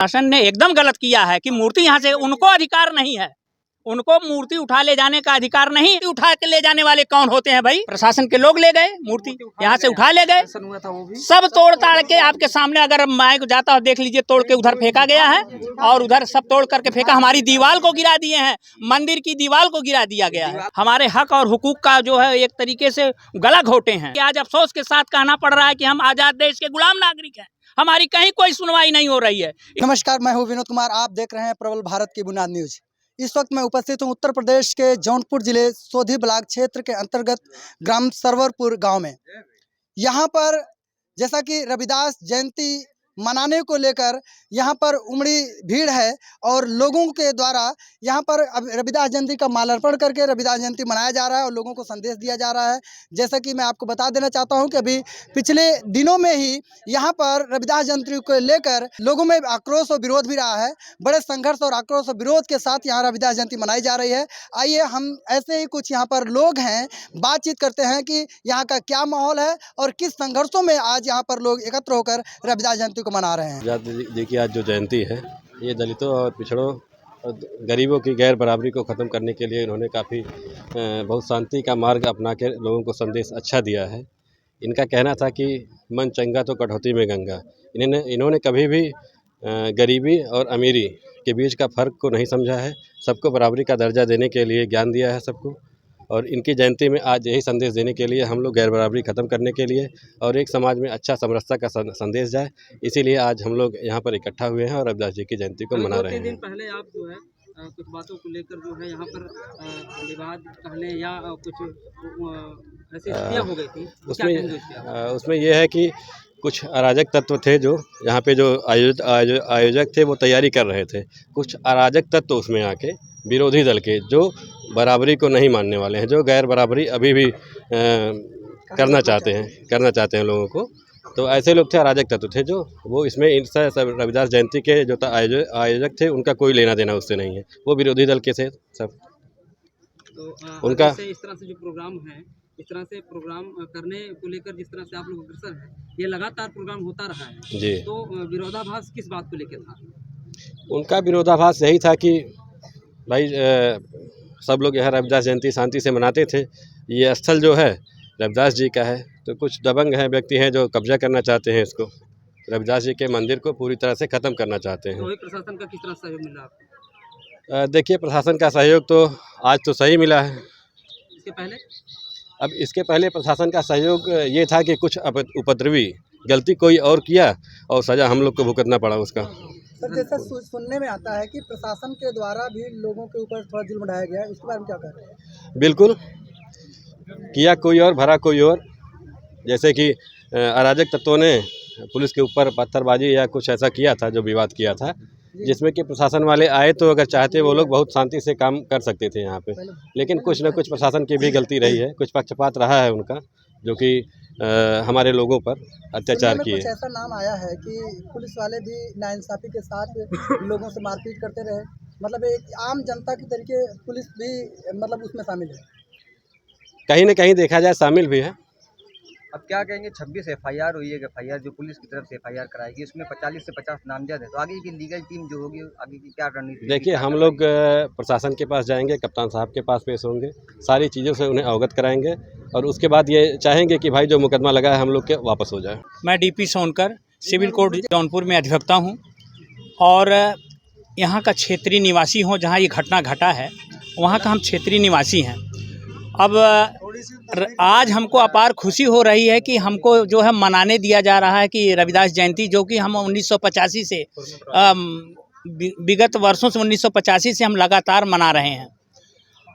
शासन ने एकदम गलत किया है कि मूर्ति यहाँ से, उनको अधिकार नहीं है, उनको मूर्ति उठा ले जाने का अधिकार नहीं। उठा के ले जाने वाले कौन होते हैं भाई? प्रशासन के लोग ले गए, मूर्ति यहाँ से उठा ले गए, सब तोड़ ताड़ के आपके सामने। अगर माइक जाता हो देख लीजिए, तोड़ के उधर फेंका गया है और उधर सब तोड़ करके फेंका। हमारी दीवार को गिरा दिए हैं, मंदिर की दीवार को गिरा दिया गया है। हमारे हक और हुकूक का जो है एक तरीके से गला घोटे हैं। आज अफसोस के साथ कहना पड़ रहा है कि हम आजाद देश के गुलाम नागरिक हैं, हमारी कहीं कोई सुनवाई नहीं हो रही है। नमस्कार, मैं हूं विनोद कुमार, आप देख रहे हैं प्रबल भारत की बुनियाद न्यूज। इस वक्त मैं उपस्थित हूं उत्तर प्रदेश के जौनपुर जिले सोधी ब्लॉक क्षेत्र के अंतर्गत ग्राम सरवरपुर गांव में। यहां पर जैसा कि रविदास जयंती मनाने को लेकर यहाँ पर उमड़ी भीड़ है और लोगों के द्वारा यहाँ पर अब रविदास जयंती का माल्यार्पण करके रविदास जयंती मनाया जा रहा है और लोगों को संदेश दिया जा रहा है। जैसा कि मैं आपको बता देना चाहता हूँ कि अभी पिछले दिनों में ही यहाँ पर रविदास जयंती को लेकर लोगों में आक्रोश और विरोध भी रहा है। बड़े संघर्ष और आक्रोश और विरोध के साथ यहाँ रविदास जयंती मनाई जा रही है। आइए हम ऐसे ही कुछ यहाँ पर लोग हैं, बातचीत करते हैं कि यहाँ का क्या माहौल है और किस संघर्षों में आज यहाँ पर लोग एकत्र होकर रविदास जयंती को मना रहे हैं। देखिए, आज जो जयंती है ये दलितों और पिछड़ों और गरीबों की गैर बराबरी को ख़त्म करने के लिए इन्होंने काफ़ी बहुत शांति का मार्ग अपना के लोगों को संदेश अच्छा दिया है। इनका कहना था कि मन चंगा तो कटौती में गंगा। इन्होंने कभी भी गरीबी और अमीरी के बीच का फ़र्क को नहीं समझा है। सबको बराबरी का दर्जा देने के लिए ज्ञान दिया है सबको। और इनकी जयंती में आज यही संदेश देने के लिए हम लोग गैर बराबरी ख़त्म करने के लिए और एक समाज में अच्छा समरसता का संदेश जाए, इसीलिए आज हम लोग यहाँ पर इकट्ठा हुए हैं और रविदास जी की जयंती को मना रहे हैं। 2 दिन पहले आप जो है कुछ बातों को लेकर जो है यहाँ पर विवाद कहले या कुछ ऐसी स्थितियाँ हो गई थी, उसमें यह है कि कुछ अराजक तत्व थे जो यहाँ पे जो आयोजक थे वो तैयारी कर रहे थे। कुछ अराजक तत्व उसमें आके विरोधी दल के जो बराबरी को नहीं मानने वाले हैं, जो गैर बराबरी अभी भी करना चाहते हैं लोगों को, तो ऐसे लोग थे, अराजक तत्व थे जो वो इसमें इनसे रविदास जयंती के जो आयोजक थे उनका कोई लेना देना उससे नहीं है, वो विरोधी दल के थे सब। तो उनका इस तरह से जो प्रोग्राम है, इस तरह से प्रोग्राम करने को लेकर जिस तरह से आप लोग अग्रसर हैं, ये लगातार प्रोग्राम होता रहा है जी। तो विरोधाभास किस बात को लेकर था? उनका विरोधाभास यही था कि भाई सब लोग यहाँ रविदास जयंती शांति से मनाते थे। ये स्थल जो है रविदास जी का है, तो कुछ दबंग हैं, व्यक्ति हैं जो कब्जा करना चाहते हैं इसको, रविदास जी के मंदिर को पूरी तरह से ख़त्म करना चाहते हैं। तो प्रशासन का किस तरह सहयोग मिला आपको? देखिए, प्रशासन का सहयोग तो आज तो सही मिला है। इसके पहले प्रशासन का सहयोग ये था कि कुछ उपद्रवी गलती कोई और किया और सज़ा हम लोग को भुगतना पड़ा उसका। सर, जैसा सुनने में आता है कि प्रशासन के द्वारा भी लोगों के ऊपर थोड़ा जुल्म ढाया गया है, इसके बारे में क्या कह रहे हैं? बिल्कुल किया कोई और, भरा कोई और। जैसे कि अराजक तत्वों ने पुलिस के ऊपर पत्थरबाजी या कुछ ऐसा किया था, जो विवाद किया था, जिसमें कि प्रशासन वाले आए तो अगर चाहते वो लोग बहुत शांति से काम कर सकते थे यहाँ पे, लेकिन कुछ न कुछ प्रशासन की भी गलती रही है, कुछ पक्षपात रहा है उनका, जो कि हमारे लोगों पर अत्याचार किए। कुछ ऐसा नाम आया है कि पुलिस वाले भी नाइंसाफ़ी के साथ लोगों से मारपीट करते रहे, मतलब एक आम जनता की तरीके पुलिस भी मतलब उसमें शामिल है। कहीं न कहीं देखा जाए शामिल भी है। अब क्या कहेंगे, 26 FIR हुई है, FIR जो पुलिस की तरफ से FIR कराएगी, उसमें 40 से 50 नामजद है, तो आगे की लीगल टीम जो होगी आगे की क्या रणनीति? देखिए, हम लोग प्रशासन के पास जाएंगे, कप्तान साहब के पास पेश होंगे, सारी चीज़ों से उन्हें अवगत कराएंगे और उसके बाद ये चाहेंगे कि भाई जो मुकदमा लगा है हम लोग के वापस हो जाए। मैं DP Sonkar, civil court Jaunpur में अधिवक्ता हूँ और यहाँ का क्षेत्रीय निवासी हूँ। जहाँ ये घटना घटा है वहाँ का हम क्षेत्रीय निवासी हैं। अब आज हमको अपार खुशी हो रही है कि हमको जो है मनाने दिया जा रहा है कि रविदास जयंती, जो कि हम 1985 से विगत वर्षों से 1985 से हम लगातार मना रहे हैं।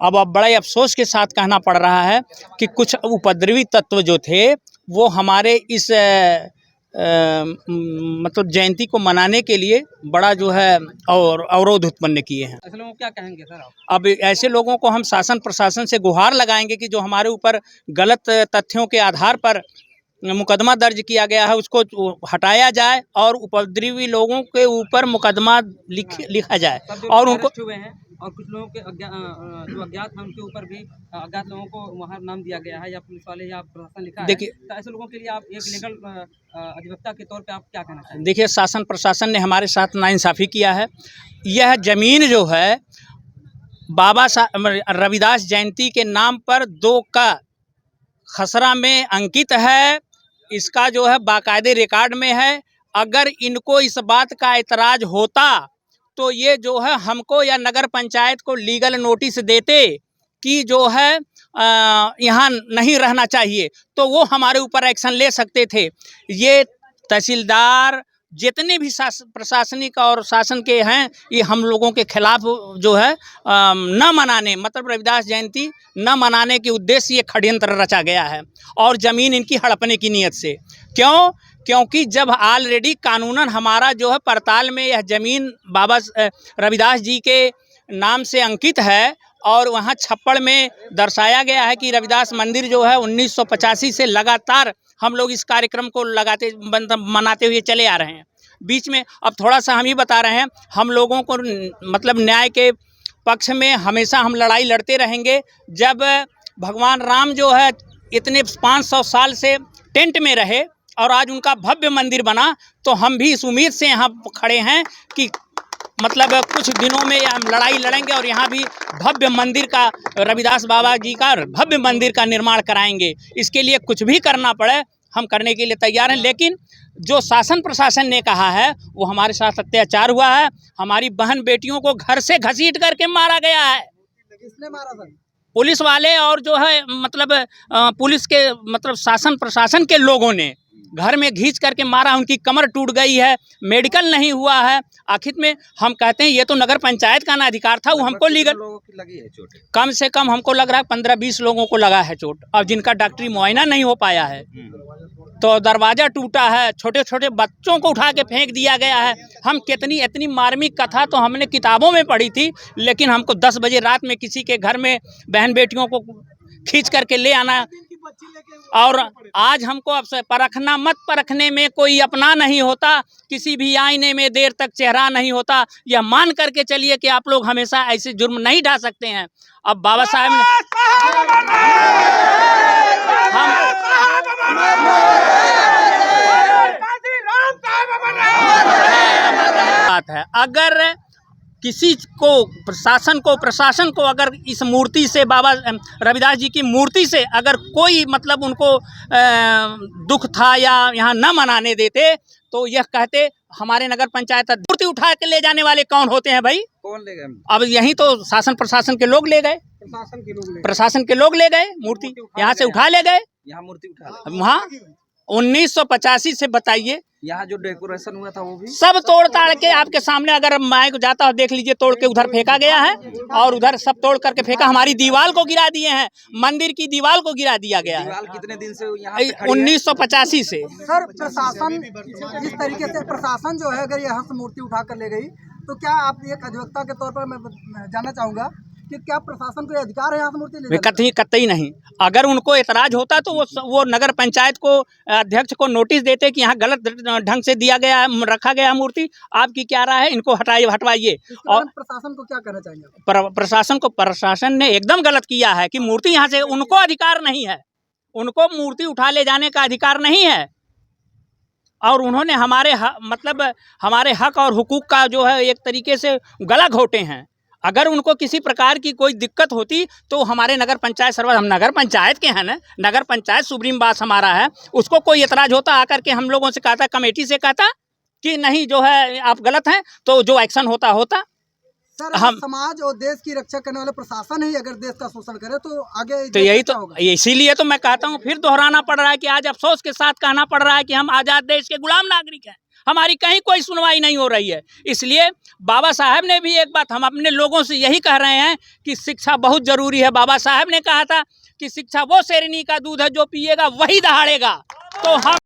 अब बड़े अफसोस के साथ कहना पड़ रहा है कि कुछ उपद्रवी तत्व जो थे वो हमारे इस मतलब जयंती को मनाने के लिए बड़ा जो है और अवरोध उत्पन्न किए हैं। ऐसे लोगों को क्या कहेंगे सर आप? अब ऐसे लोगों को हम शासन प्रशासन से गुहार लगाएंगे कि जो हमारे ऊपर गलत तथ्यों के आधार पर मुकदमा दर्ज किया गया है उसको हटाया जाए और उपद्रवी लोगों के ऊपर मुकदमा लिखा जाए और उनको और कुछ लोगों के जो अज्ञात हैं उनके ऊपर भी अज्ञात लोगों को वहाँ नाम दिया गया है, या पुलिस वाले या प्रशासन लिखा है। देखिए, तो ऐसे लोगों के लिए आप एक लीगल अधिवक्ता के तौर पे आप क्या कहना चाहेंगे? देखिए, शासन प्रशासन ने हमारे साथ नाइंसाफ़ी किया है। यह ज़मीन जो है बाबा साहब रविदास जयंती के नाम पर 2 का खसरा में अंकित है। इसका जो है बाकायदे रिकॉर्ड में है। अगर इनको इस बात का एतराज़ होता तो ये जो है हमको या नगर पंचायत को लीगल नोटिस देते कि जो है यहाँ नहीं रहना चाहिए, तो वो हमारे ऊपर एक्शन ले सकते थे। ये तहसीलदार जितने भी प्रशासनिक और शासन के हैं, ये हम लोगों के खिलाफ जो है न मनाने, मतलब रविदास जयंती न मनाने के उद्देश्य ये षड्यंत्र रचा गया है और ज़मीन इनकी हड़पने की नीयत से। क्यों? क्योंकि जब ऑलरेडी कानूनन हमारा जो है परताल में यह ज़मीन बाबा रविदास जी के नाम से अंकित है और वहाँ छप्पड़ में दर्शाया गया है कि रविदास मंदिर जो है 1985 से लगातार हम लोग इस कार्यक्रम को मनाते हुए चले आ रहे हैं। बीच में अब थोड़ा सा हम ही बता रहे हैं, हम लोगों को मतलब न्याय के पक्ष में हमेशा हम लड़ाई लड़ते रहेंगे। जब भगवान राम जो है इतने 500 साल से टेंट में रहे और आज उनका भव्य मंदिर बना, तो हम भी इस उम्मीद से यहाँ खड़े हैं कि मतलब कुछ दिनों में हम लड़ाई लड़ेंगे और यहाँ भी भव्य मंदिर का, रविदास बाबा जी का भव्य मंदिर का निर्माण कराएंगे। इसके लिए कुछ भी करना पड़े हम करने के लिए तैयार हैं। लेकिन जो शासन प्रशासन ने कहा है वो हमारे साथ अत्याचार हुआ है। हमारी बहन बेटियों को घर से घसीट करके मारा गया है। किसने मारा था? पुलिस वाले और जो है मतलब पुलिस के मतलब शासन प्रशासन के लोगों ने घर में घींच करके मारा। उनकी कमर टूट गई है, मेडिकल नहीं हुआ है। आखिर में हम कहते हैं ये तो नगर पंचायत का ना अधिकार था, वो हमको लीगल लोगों की लगी है चोट? कम से कम हमको लग रहा है 15-20 लोगों को लगा है चोट, और जिनका डॉक्टरी मुआयना नहीं हो पाया है। तो दरवाज़ा टूटा है, छोटे छोटे बच्चों को उठा के फेंक दिया गया है। हम कितनी इतनी मार्मिक कथा तो हमने किताबों में पढ़ी थी, लेकिन हमको 10 बजे रात में किसी के घर में बहन बेटियों को खींच करके ले आना, और आज हमको अब से परखना मत, परखने में कोई अपना नहीं होता, किसी भी आईने में देर तक चेहरा नहीं होता। यह मान करके चलिए कि आप लोग हमेशा ऐसे जुर्म नहीं ढा सकते हैं। अब बाबा साहब ने बात है, अगर किसी को प्रशासन को अगर इस मूर्ति से, बाबा रविदास जी की मूर्ति से अगर कोई मतलब उनको दुख था या यहाँ न मनाने देते, तो यह कहते हमारे नगर पंचायत मूर्ति उठा के ले जाने वाले कौन होते हैं भाई? कौन ले गए? अब यहीं तो शासन प्रशासन के लोग ले गए, प्रशासन के लोग ले गए, मूर्ति यहाँ से उठा ले गए। यहाँ मूर्ति उठा ले वहाँ 1985 से बताइए, यहाँ जो डेकोरेशन हुआ था वो भी सब तोड़ ताड़ के आपके सामने, अगर माइक जाता हो देख लीजिए, तोड़ के उधर फेंका गया है और उधर सब तोड़ करके फेंका। हमारी दीवार को गिरा दिए हैं, मंदिर की दीवार को गिरा दिया गया है। दीवार कितने दिन से यहाँ पे खड़ी है? 1985 से। सर, प्रशासन जिस तरीके से प्रशासन जो है अगर यहाँ से मूर्ति उठा कर ले गई, तो क्या आप एक अधिवक्ता के तौर पर मैं जानना चाहूँगा कि क्या प्रशासन को अधिकार है यहाँ से मूर्ति ले जाने? कतई नहीं। अगर उनको एतराज होता तो वो नगर पंचायत को, अध्यक्ष को नोटिस देते कि यहाँ गलत ढंग से दिया गया, रखा गया मूर्ति। आपकी क्या राय है, इनको हटवाइए। और प्रशासन को क्या कहना चाहेंगे? प्रशासन ने एकदम गलत किया है कि मूर्ति यहाँ से, उनको अधिकार नहीं है, उनको मूर्ति उठा ले जाने का अधिकार नहीं है। और उन्होंने हमारे हक और हुकूक का जो है एक तरीके से गला घोंटे हैं। अगर उनको किसी प्रकार की कोई दिक्कत होती तो हमारे नगर पंचायत हम नगर पंचायत के हैं ना, नगर पंचायत सुप्रीम बास हमारा है, उसको कोई एतराज होता आकर के हम लोगों से कहता, कमेटी से कहता कि नहीं जो है आप गलत हैं, तो जो एक्शन होता। सर, हम समाज और देश की रक्षा करने वाले प्रशासन ही अगर देश का शोषण करे तो आगे तो यही तो, इसीलिए तो मैं कहता हूँ, फिर दोहराना पड़ रहा है कि आज अफसोस के साथ कहना पड़ रहा है कि हम आज़ाद देश के गुलाम नागरिक हैं, हमारी कहीं कोई सुनवाई नहीं हो रही है। इसलिए बाबा साहब ने भी एक बात हम अपने लोगों से यही कह रहे हैं कि शिक्षा बहुत ज़रूरी है। बाबा साहब ने कहा था कि शिक्षा वो शेरनी का दूध है जो पिएगा वही दहाड़ेगा। तो हम